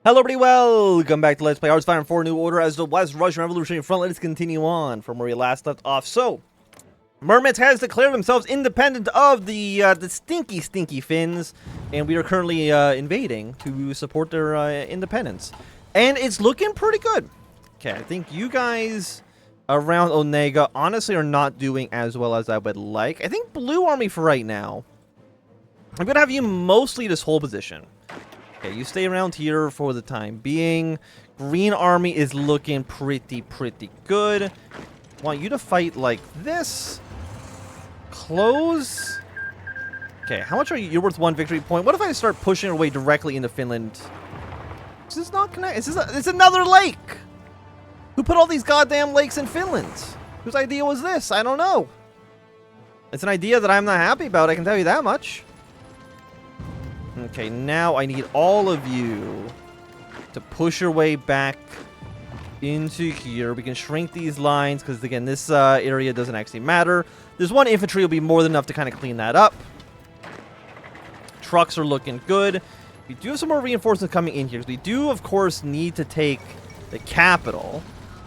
Hello everybody, welcome back to Let's Play Hearts of Iron 4 New Order as the West Russian Revolutionary Front. Let's continue on from where we last left off. So, Mermits has declared themselves independent of the stinky Finns, and we are currently invading to support their independence. And it's looking pretty good. Okay, I think you guys around Onega honestly are not doing as well as I would like. I think Blue Army for right now. I'm going to have you mostly this whole position. Okay, you stay around here for the time being. Green Army is looking pretty good. Want you to fight like this. Close. Okay, how much are you? You're worth 1 victory point. What if I start pushing our way directly into Finland? Is this not connect? It's another lake. Who put all these goddamn lakes in Finland? Whose idea was this? I don't know. It's an idea that I'm not happy about, I can tell you that much. Okay, now I need all of you to push your way back into here. We can shrink these lines because, again, this area doesn't actually matter. There's 1 infantry will be more than enough to kind of clean that up. Trucks are looking good. We do have some more reinforcements coming in here because we do, of course, need to take the capital.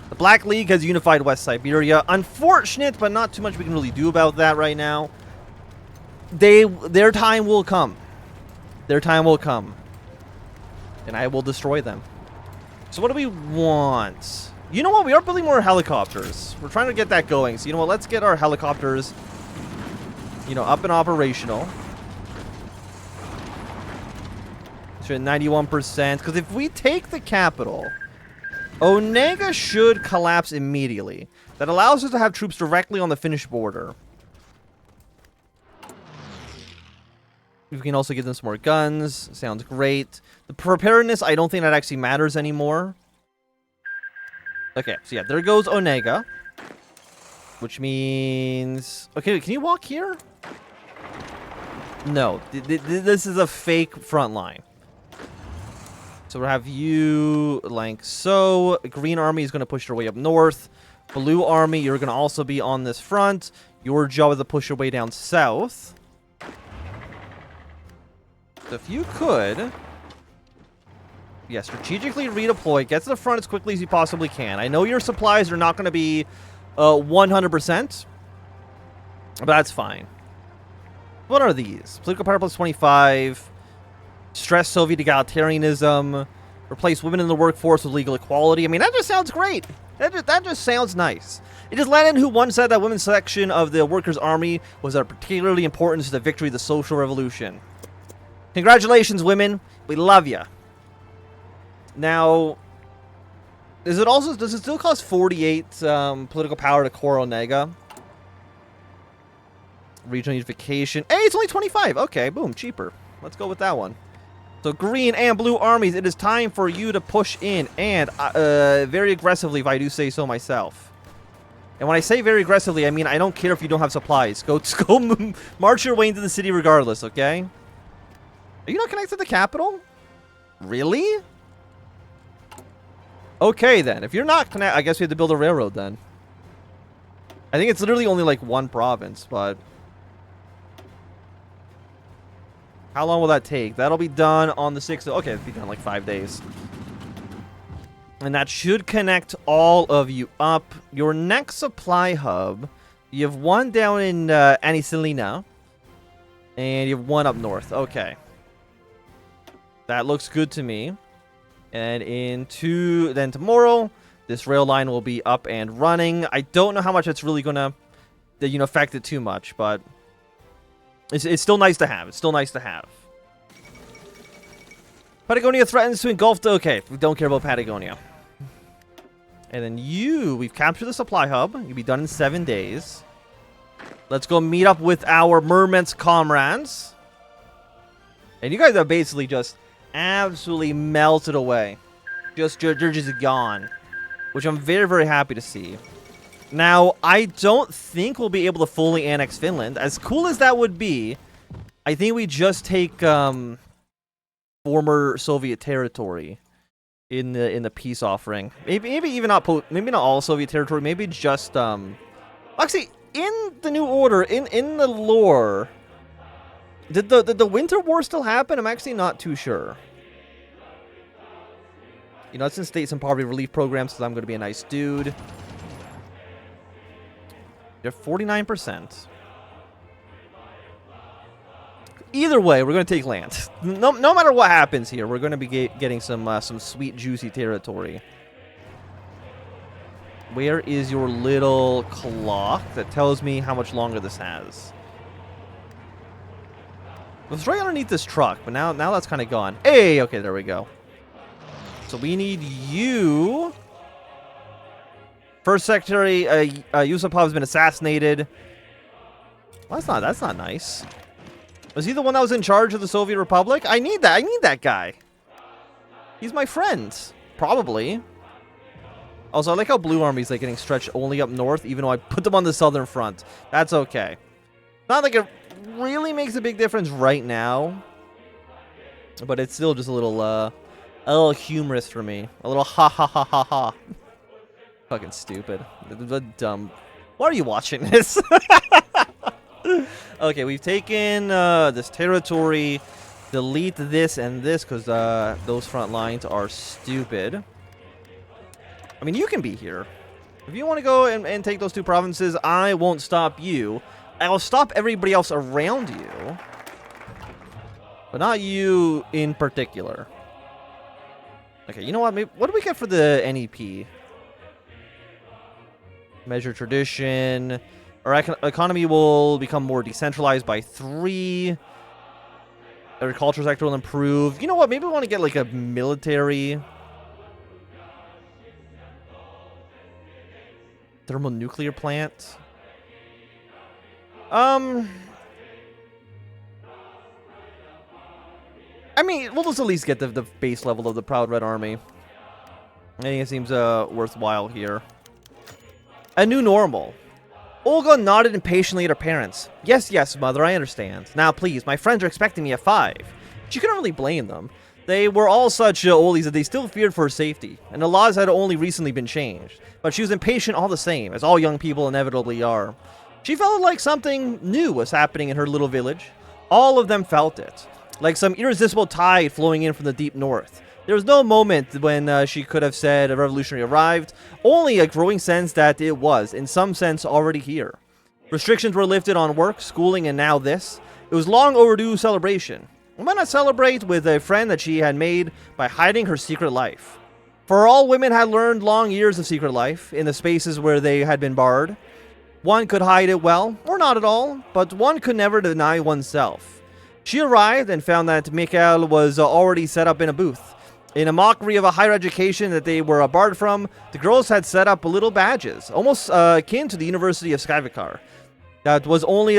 The Black League has unified West Siberia. Unfortunate, but not too much we can really do about that right now. Their time will come. Their time will come. And I will destroy them. So what do we want? You know what? We are building more helicopters. We're trying to get that going. So you know what? Let's get our helicopters, up and operational. So at 91%. Because if we take the capital, Onega should collapse immediately. That allows us to have troops directly on the Finnish border. We can also give them some more guns. Sounds great. The preparedness, I don't think that actually matters anymore. Okay, so yeah, there goes Onega. Which means... Okay, can you walk here? No, this is a fake front line. So we'll have you like so. Green Army is going to push their way up north. Blue Army, you're going to also be on this front. Your job is to push your way down south. So if you could, strategically redeploy, get to the front as quickly as you possibly can. I know your supplies are not going to be 100%, but that's fine. What are these? Political power plus 25, stress Soviet egalitarianism, replace women in the workforce with legal equality. I mean, that just sounds great. That just sounds nice. It is Lenin who once said that women's section of the workers' army was of particularly importance to the victory of the social revolution. Congratulations, women. We love you. Now, does it still cost 48 political power to core Onega? Regional unification. Hey, it's only 25. Okay, boom, cheaper. Let's go with that one. So, green and blue armies, it is time for you to push in, and very aggressively, if I do say so myself. And when I say very aggressively, I mean I don't care if you don't have supplies. Go march your way into the city regardless, okay? Are you not connected to the capital? Really? Okay, then. If you're not connected, I guess we have to build a railroad, then. I think it's literally only, like, 1 province, but... How long will that take? That'll be done on the 6th... Okay, it'll be done in, like, 5 days. And that should connect all of you up. Your next supply hub, you have 1 down in Anisilina, and you have 1 up north. Okay. That looks good to me. And then tomorrow, this rail line will be up and running. I don't know how much it's really gonna, affect it too much, but it's still nice to have. It's still nice to have. Patagonia threatens to engulf the... Okay, we don't care about Patagonia. And then we've captured the supply hub. You'll be done in 7 days. Let's go meet up with our Merments comrades. And you guys are basically just absolutely melted away. They're just gone. Which I'm very happy to see. Now, I don't think we'll be able to fully annex Finland. As cool as that would be, I think we just take former Soviet territory in the peace offering. Maybe even not maybe not all Soviet territory, maybe just actually in the New Order, in the lore, Did the Winter War still happen? I'm actually not too sure. You know, let's instate some poverty relief programs because I'm going to be a nice dude. You're 49%. Either way, we're going to take land. No matter what happens here, we're going to be getting some sweet, juicy territory. Where is your little clock that tells me how much longer this has? It was right underneath this truck, but now that's kind of gone. Hey, okay, there we go. So we need you. First Secretary Yusupov has been assassinated. Well, that's not nice. Was he the one that was in charge of the Soviet Republic? I need that. I need that guy. He's my friend. Probably. Also, I like how Blue Army's like getting stretched only up north, even though I put them on the southern front. That's okay. Not like it really makes a big difference right now, but it's still just a little humorous for me. A little ha ha ha ha ha. Fucking stupid. Dumb. Why are you watching this? Okay, we've taken this territory. Delete this and this because those front lines are stupid. I mean, you can be here. If you want to go and take those two provinces, I won't stop you. I will stop everybody else around you. But not you in particular. Okay, you know what? Maybe, what do we get for the NEP? Measure tradition. Our economy will become more decentralized by 3. Agriculture sector will improve. You know what? Maybe we want to get like a military... thermonuclear plant. I mean, we'll just at least get the base level of the Proud Red Army. I think it seems worthwhile here. A new normal. Olga nodded impatiently at her parents. Yes, yes, mother, I understand. Now, please, my friends are expecting me at 5. She couldn't really blame them. They were all such oldies that they still feared for her safety, and the laws had only recently been changed. But she was impatient all the same, as all young people inevitably are. She felt like something new was happening in her little village. All of them felt it, like some irresistible tide flowing in from the deep north. There was no moment when she could have said a revolutionary arrived, only a growing sense that it was, in some sense, already here. Restrictions were lifted on work, schooling, and now this. It was long overdue celebration. Why not celebrate with a friend that she had made by hiding her secret life? For all women had learned long years of secret life, in the spaces where they had been barred. One could hide it well, or not at all, but one could never deny oneself. She arrived and found that Mikhail was already set up in a booth. In a mockery of a higher education that they were barred from, the girls had set up little badges, almost akin to the University of Skyvikar. That was the only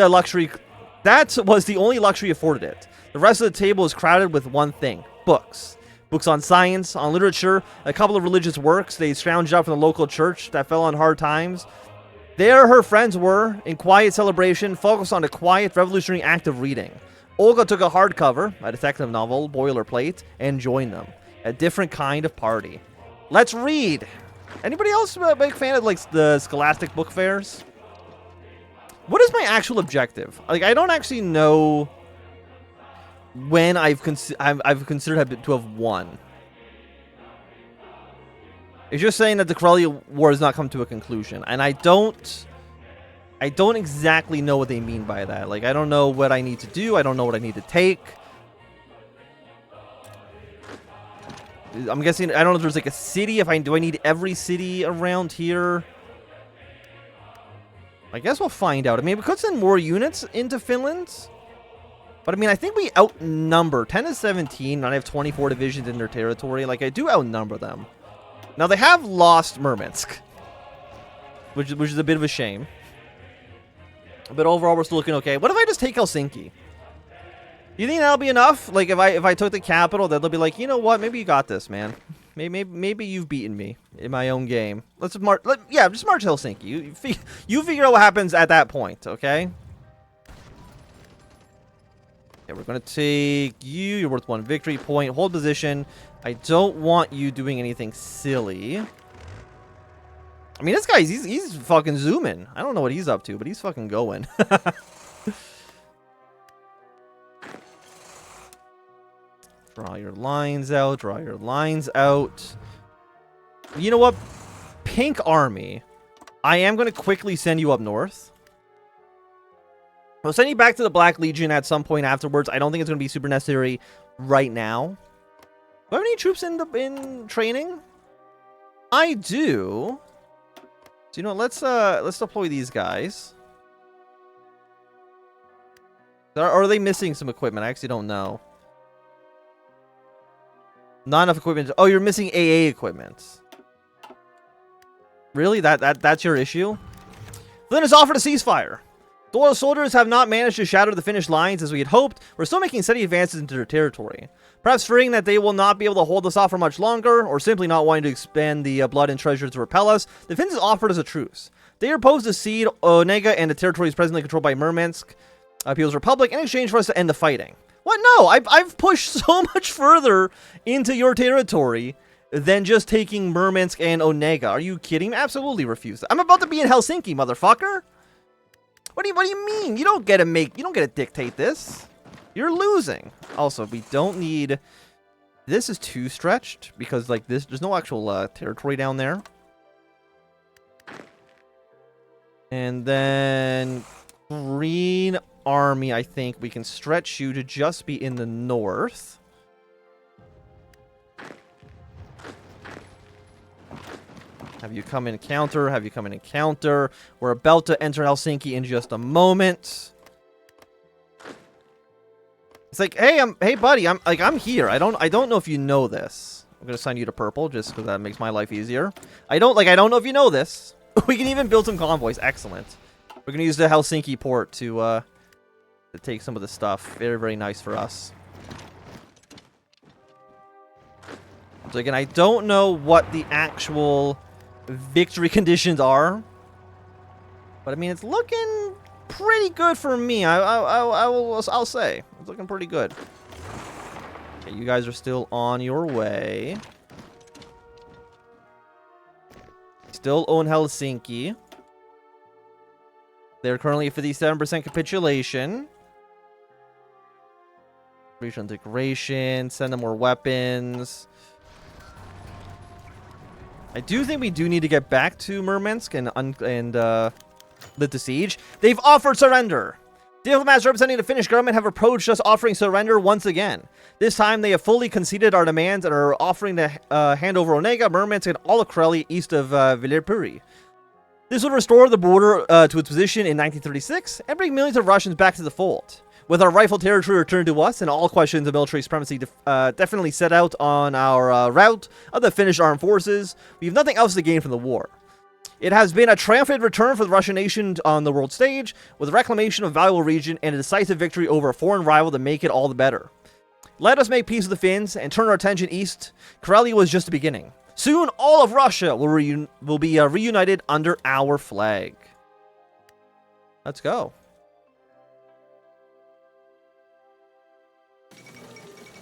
luxury afforded it. The rest of the table was crowded with one thing: books. Books on science, on literature, a couple of religious works they scrounged up from the local church that fell on hard times. There her friends were, in quiet celebration, focused on a quiet revolutionary act of reading. Olga took a hardcover, a detective novel, boilerplate, and joined them. A different kind of party. Let's read! Anybody else a big fan of like the Scholastic book fairs? What is my actual objective? Like, I don't actually know when I've considered to have won. It's just saying that the Karelia War has not come to a conclusion, and I don't exactly know what they mean by that. Like, I don't know what I need to do. I don't know what I need to take. I'm guessing, I don't know if there's like a city. Do I need every city around here? I guess we'll find out. I mean, we could send more units into Finland. But I mean, I think we outnumber 10 to 17, and I have 24 divisions in their territory. Like, I do outnumber them. Now, they have lost Murmansk, which is a bit of a shame. But overall, we're still looking okay. What if I just take Helsinki? Do you think that'll be enough? Like, if I took the capital, they'll be like, you know what? Maybe you got this, man. Maybe you've beaten me in my own game. Let's march. Yeah, just march Helsinki. You figure out what happens at that point, okay? Okay, we're gonna take you. You're worth 1 victory point. Hold position. I don't want you doing anything silly. I mean, this guy, he's fucking zooming. I don't know what he's up to, but he's fucking going. Draw your lines out. Draw your lines out. You know what? Pink Army. I am going to quickly send you up north. I'll send you back to the Black Legion at some point afterwards. I don't think it's going to be super necessary right now. Do I have any troops in training? I do. So you know what? Let's deploy these guys. Are they missing some equipment? I actually don't know. Not enough equipment. Oh, you're missing AA equipment. Really? That's your issue? Flynn has offered a ceasefire. The loyal soldiers have not managed to shatter the Finnish lines as we had hoped. We're still making steady advances into their territory. Perhaps fearing that they will not be able to hold us off for much longer, or simply not wanting to expend the blood and treasure to repel us, the Finns offered us a truce. They proposed to cede Onega and the territories presently controlled by Murmansk, People's Republic, in exchange for us to end the fighting. What? No, I've pushed so much further into your territory than just taking Murmansk and Onega. Are you kidding me? Absolutely refuse. I'm about to be in Helsinki, motherfucker. What do you mean? You don't get to dictate this. You're losing. Also, we don't need... This is too stretched because, like, there's no actual territory down there. And then Green Army, I think we can stretch you to just be in the north. Have you come in counter? Have you come in counter? We're about to enter Helsinki in just a moment. It's like, hey, buddy, I'm here. I don't know if you know this. I'm gonna assign you to purple just because that makes my life easier. I don't know if you know this. We can even build some convoys. Excellent. We're gonna use the Helsinki port to take some of the stuff. Very, very nice for us. So again, I don't know what the actual victory conditions are, but I mean, it's looking pretty good for me. I'll say it's looking pretty good. Okay, you guys are still on your way. Still own Helsinki. They're currently at 57% capitulation. Regional integration. Send them more weapons. I do think we do need to get back to Murmansk and lit the siege. They've offered surrender. Diplomats representing the Finnish government have approached us offering surrender once again. This time they have fully conceded our demands and are offering to hand over Onega, Murmansk, and all of Karelia east of Vilepuri. This would restore the border to its position in 1936 and bring millions of Russians back to the fold. With our rightful territory returned to us and all questions of military supremacy definitely set out on our route of the Finnish armed forces, we have nothing else to gain from the war. It has been a triumphant return for the Russian nation on the world stage, with a reclamation of a valuable region and a decisive victory over a foreign rival to make it all the better. Let us make peace with the Finns and turn our attention east. Karelia was just the beginning. Soon, all of Russia will be reunited under our flag. Let's go.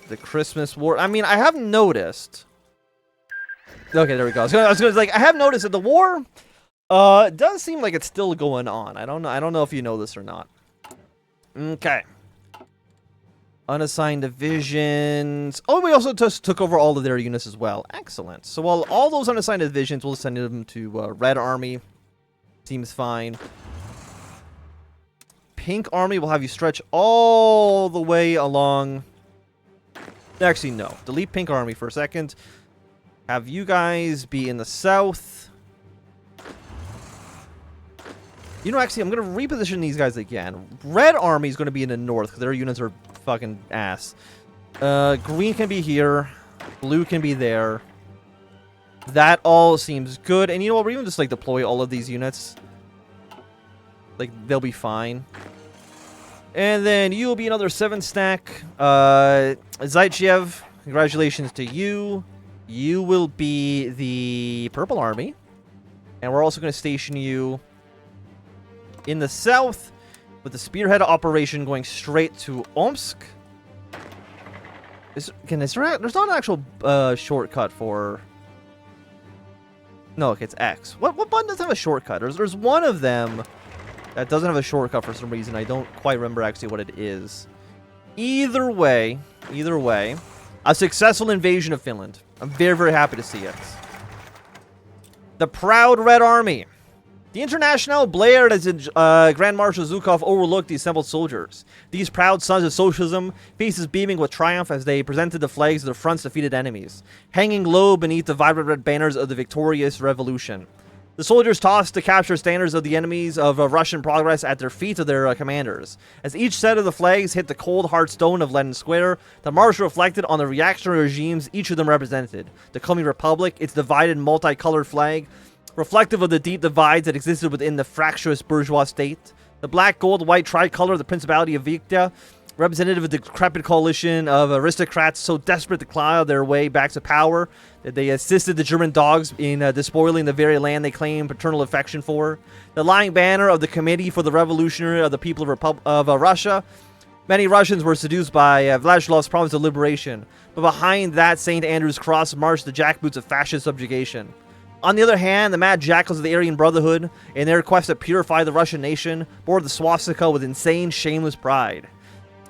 The Christmas War. I mean, I have noticed. Okay, there we go. I was gonna I have noticed that the war does seem like it's still going on. I don't know if you know this or not. Okay. Unassigned divisions. Oh, we also just took over all of their units as well. Excellent. So while all those unassigned divisions, we'll send them to Red Army. Seems fine. Pink Army will have you stretch all the way along. Actually, no. Delete Pink Army for a second. Have you guys be in the south. You know, actually, I'm going to reposition these guys again. Red Army is going to be in the north because their units are fucking ass. Green can be here. Blue can be there. That all seems good. And you know what? We're even just, like, deploy all of these units. Like, they'll be fine. And then you'll be another 7-stack. Zaitchev, congratulations to you. You will be the Purple Army. And we're also going to station you in the south with the spearhead operation going straight to Omsk. There's not an actual shortcut for... No, okay, it's X. What button doesn't have a shortcut? There's one of them that doesn't have a shortcut for some reason. I don't quite remember actually what it is. Either way, a successful invasion of Finland. I'm very, very happy to see it. The Proud Red Army. The International blared as Grand Marshal Zhukov overlooked the assembled soldiers. These proud sons of socialism, faces beaming with triumph as they presented the flags of their front's defeated enemies, hanging low beneath the vibrant red banners of the victorious revolution. The soldiers tossed the captured standards of the enemies of Russian progress at their feet of their commanders. As each set of the flags hit the cold hard stone of Lenin Square, the march reflected on the reactionary regimes each of them represented. The coming republic, its divided multicolored flag, reflective of the deep divides that existed within the fractious bourgeois state. The black, gold, white tricolor of the Principality of Viktia, representative of the decrepit coalition of aristocrats so desperate to claw their way back to power that they assisted the German dogs in despoiling the very land they claimed paternal affection for. The lying banner of the Committee for the Revolutionary of the People of Russia. Many Russians were seduced by Vladislav's promise of liberation, but behind that St. Andrew's cross marched the jackboots of fascist subjugation. On the other hand, the mad jackals of the Aryan Brotherhood, in their quest to purify the Russian nation, bore the swastika with insane, shameless pride.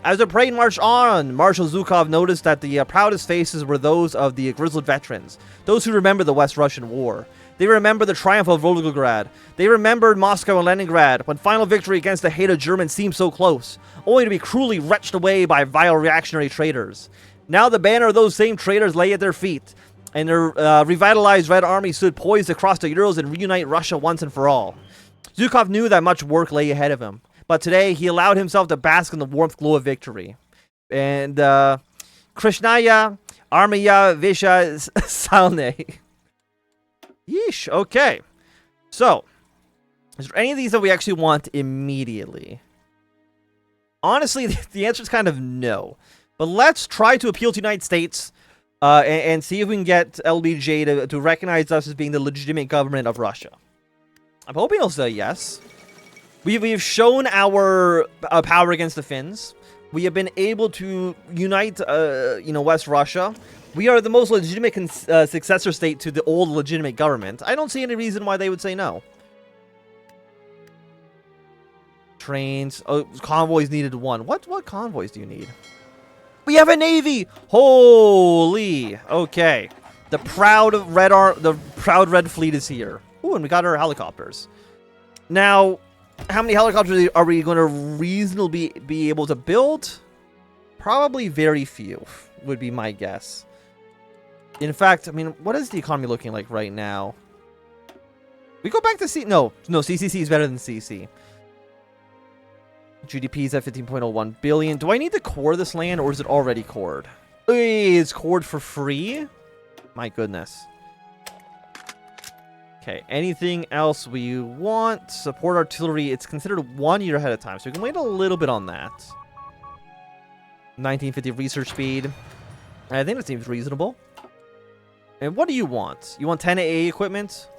As the parade marched on, Marshal Zhukov noticed that the proudest faces were those of the grizzled veterans, those who remembered the West Russian War. They remembered the triumph of Volgograd. They remembered Moscow and Leningrad, when final victory against the hated Germans seemed so close, only to be cruelly wrenched away by vile reactionary traitors. Now the banner of those same traitors lay at their feet, and their revitalized Red Army stood poised across the Urals and reunite Russia once and for all. Zhukov knew that much work lay ahead of him, but today he allowed himself to bask in the warmth glow of victory. And Krishnaya Armya Visha Salne. Yeesh, okay. So, is there any of these that we actually want immediately? Honestly, the answer is kind of no. But let's try to appeal to the United States and see if we can get LBJ to recognize us as being the legitimate government of Russia. I'm hoping he'll say yes. We've shown our power against the Finns. We have been able to unite, West Russia. We are the most legitimate successor state to the old legitimate government. I don't see any reason why they would say no. Trains. Oh, convoys needed one. What convoys do you need? We have a navy. Holy. Okay. The proud red fleet is here. Ooh, and we got our helicopters. Now, how many helicopters are we going to reasonably be able to build? Probably very few, would be my guess. In fact, I mean, what is the economy looking like right now? We go back to C... No, CCC is better than CC. GDP is at 15.01 billion. Do I need to core this land, or is it already cored? It's cored for free? My goodness. Okay, anything else we want? Support artillery, it's considered 1 year ahead of time, so we can wait a little bit on that. 1950 research speed. I think that seems reasonable. And what do you want? You want 10 AA equipment?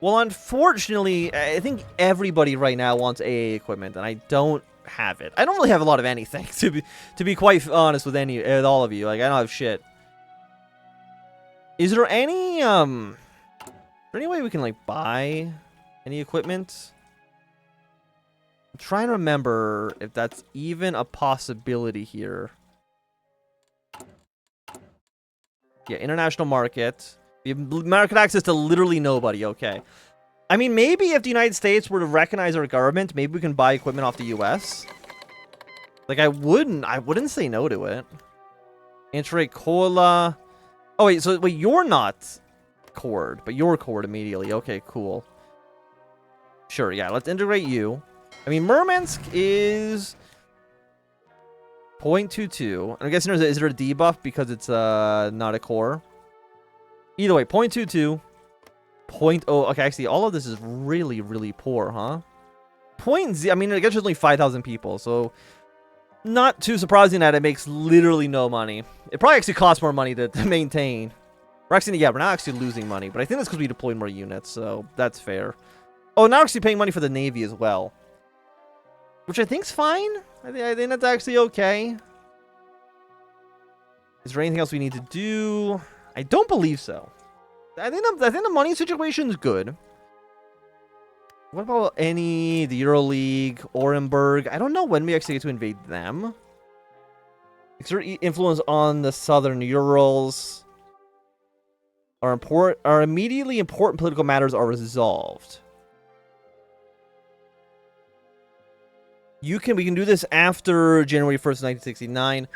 Well, unfortunately, I think everybody right now wants AA equipment, and I don't have it. I don't really have a lot of anything, to be quite honest with all of you. Like, I don't have shit. Is there any way we can, like, buy any equipment? I'm trying to remember if that's even a possibility here. Yeah, international market. We have market access to literally nobody, okay. I mean, maybe if the United States were to recognize our government, maybe we can buy equipment off the US. Like, I wouldn't say no to it. Integrate cola. Oh, wait, so wait, you're not cored, but you're cored immediately. Okay, cool. Sure, yeah, let's integrate you. I mean, Murmansk is 0.22. I'm guessing is there a debuff because it's not a core? Either way, 0.22. 0.0. Okay, actually, all of this is really, really poor, huh? I mean, I guess there's only 5,000 people, so not too surprising that it makes literally no money. It probably actually costs more money to maintain. We're not actually losing money, but I think that's because we deployed more units, so that's fair. Oh, now we're actually paying money for the Navy as well, which I think's fine. I think that's actually okay. Is there anything else we need to do? I don't believe so. I think the money situation's good. What about the Euro League, Orenburg? I don't know when we actually get to invade them. Exert influence on the southern Urals. Our immediately important political matters are resolved. We can do this after January 1st, 1969.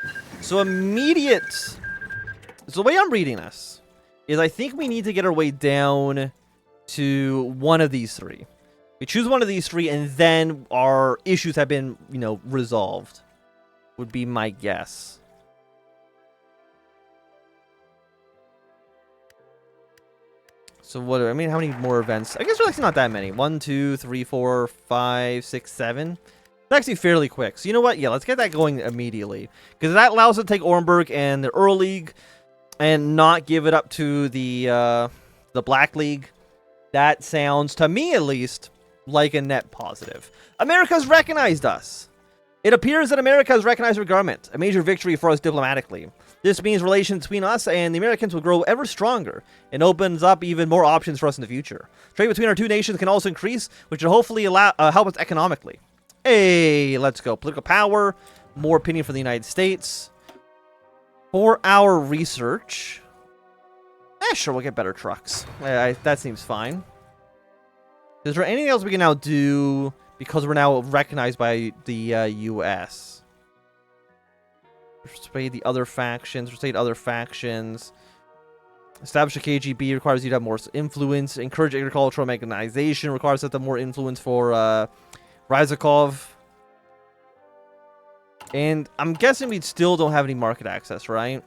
So immediate. So the way I'm reading this is I think we need to get our way down to one of these three. We choose one of these three, and then our issues have been, resolved. Would be my guess. So what? I mean, how many more events? I guess really not that many. 1, 2, 3, 4, 5, 6, 7. It's actually fairly quick. So you know what? Yeah, let's get that going immediately, because that allows us to take Orenburg and the Earl League, and not give it up to the Black League. That sounds, to me at least, like a net positive. America's recognized us. It appears that America has recognized our government, a major victory for us diplomatically. This means relations between us and the Americans will grow ever stronger and opens up even more options for us in the future. Trade between our two nations can also increase, which will hopefully help us economically. Hey, let's go. Political power, more opinion for the United States. For our research, sure, we'll get better trucks. That seems fine. Is there anything else we can now do because we're now recognized by the U.S.? Persuade the other factions. Persuade other factions. Establish a KGB requires you to have more influence. Encourage agricultural mechanization requires us to have more influence for Ryzakov. And I'm guessing we still don't have any market access, right?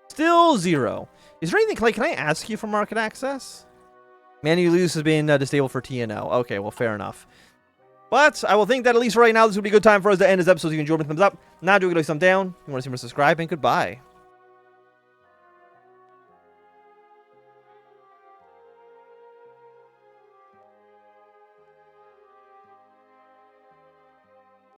Still 0. Is there anything, Clay, can I ask you for market access? Manu Lose has been disabled for TNO. Okay, well, fair enough. But I will think that at least right now, this would be a good time for us to end this episode. So you can enjoy it, thumbs up. Now do it, thumb down. You want to see more, subscribe, and goodbye.